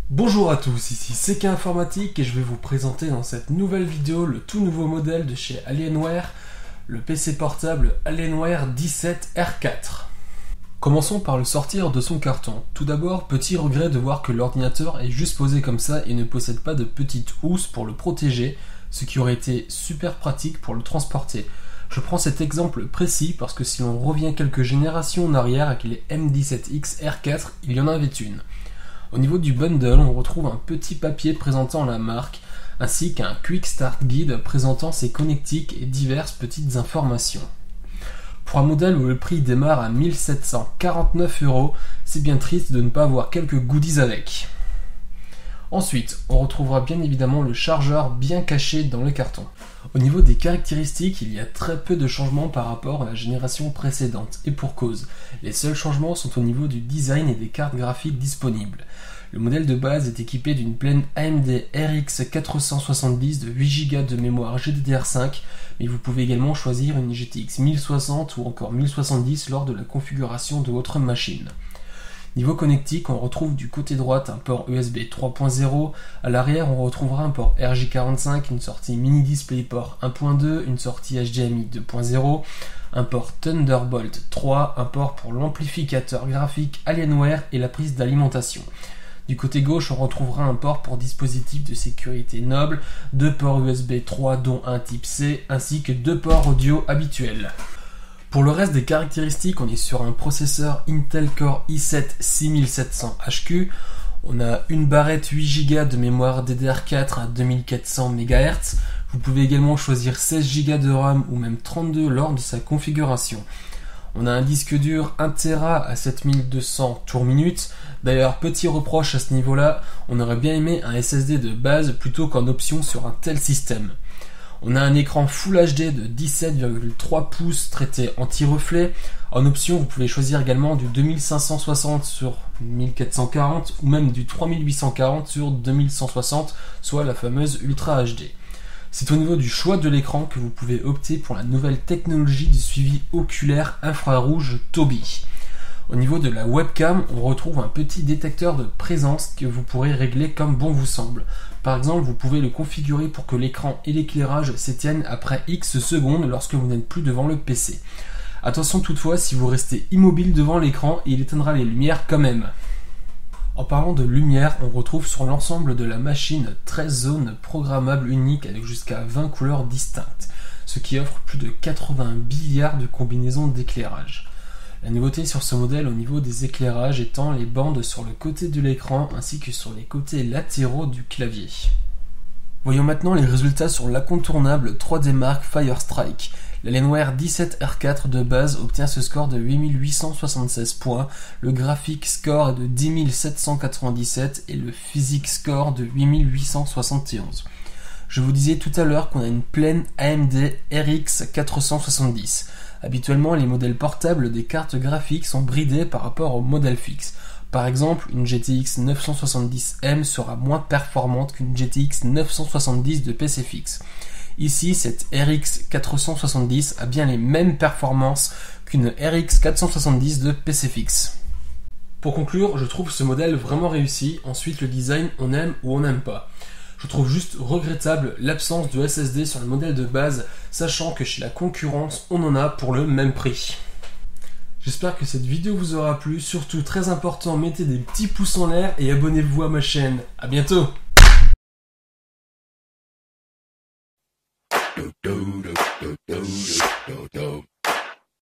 Bonjour à tous, ici CK Informatique et je vais vous présenter dans cette nouvelle vidéo le tout nouveau modèle de chez Alienware, le PC portable Alienware 17R4. Commençons par le sortir de son carton. Tout d'abord, petit regret de voir que l'ordinateur est juste posé comme ça et ne possède pas de petite housse pour le protéger, ce qui aurait été super pratique pour le transporter. Je prends cet exemple précis parce que si l'on revient quelques générations en arrière avec les M17X R4, il y en avait une. Au niveau du bundle, on retrouve un petit papier présentant la marque, ainsi qu'un Quick Start Guide présentant ses connectiques et diverses petites informations. Pour un modèle où le prix démarre à 1749 €, c'est bien triste de ne pas avoir quelques goodies avec. Ensuite, on retrouvera bien évidemment le chargeur bien caché dans le carton. Au niveau des caractéristiques, il y a très peu de changements par rapport à la génération précédente, et pour cause. Les seuls changements sont au niveau du design et des cartes graphiques disponibles. Le modèle de base est équipé d'une plaine AMD RX 470 de 8 Go de mémoire GDDR5, mais vous pouvez également choisir une GTX 1060 ou encore 1070 lors de la configuration de votre machine. Niveau connectique, on retrouve du côté droit un port USB 3.0, à l'arrière on retrouvera un port RJ45, une sortie mini DisplayPort 1.2, une sortie HDMI 2.0, un port Thunderbolt 3, un port pour l'amplificateur graphique Alienware et la prise d'alimentation. Du côté gauche, on retrouvera un port pour dispositif de sécurité noble, 2 ports USB 3 dont un type C, ainsi que 2 ports audio habituels. Pour le reste des caractéristiques, on est sur un processeur Intel Core i7 6700HQ, on a une barrette 8 Go de mémoire DDR4 à 2400 MHz, vous pouvez également choisir 16 Go de RAM ou même 32 lors de sa configuration. On a un disque dur 1 Tera à 7200 tours minutes. D'ailleurs, petit reproche à ce niveau-là, on aurait bien aimé un SSD de base plutôt qu'en option sur un tel système. On a un écran Full HD de 17,3 pouces traité anti-reflet. En option, vous pouvez choisir également du 2560 sur 1440 ou même du 3840 sur 2160, soit la fameuse Ultra HD. C'est au niveau du choix de l'écran que vous pouvez opter pour la nouvelle technologie du suivi oculaire infrarouge Tobii. Au niveau de la webcam, on retrouve un petit détecteur de présence que vous pourrez régler comme bon vous semble. Par exemple, vous pouvez le configurer pour que l'écran et l'éclairage s'éteignent après X secondes lorsque vous n'êtes plus devant le PC. Attention toutefois, si vous restez immobile devant l'écran, il éteindra les lumières quand même. En parlant de lumière, on retrouve sur l'ensemble de la machine 13 zones programmables uniques avec jusqu'à 20 couleurs distinctes, ce qui offre plus de 80 milliards de combinaisons d'éclairage. La nouveauté sur ce modèle au niveau des éclairages étant les bandes sur le côté de l'écran ainsi que sur les côtés latéraux du clavier. Voyons maintenant les résultats sur l'incontournable 3D Mark Firestrike. L'Alienware 17R4 de base obtient ce score de 8876 points, le Graphic Score est de 10797 et le Physics Score de 8871. Je vous disais tout à l'heure qu'on a une plaine AMD RX 470. Habituellement, les modèles portables des cartes graphiques sont bridés par rapport au modèle fixe. Par exemple, une GTX 970M sera moins performante qu'une GTX 970 de PC fixe. Ici, cette RX 470 a bien les mêmes performances qu'une RX 470 de PC fixe. Pour conclure, je trouve ce modèle vraiment réussi. Ensuite, le design, on aime ou on n'aime pas. Je trouve juste regrettable l'absence de SSD sur le modèle de base, sachant que chez la concurrence, on en a pour le même prix. J'espère que cette vidéo vous aura plu. Surtout, très important, mettez des petits pouces en l'air et abonnez-vous à ma chaîne. À bientôt! do do do do do do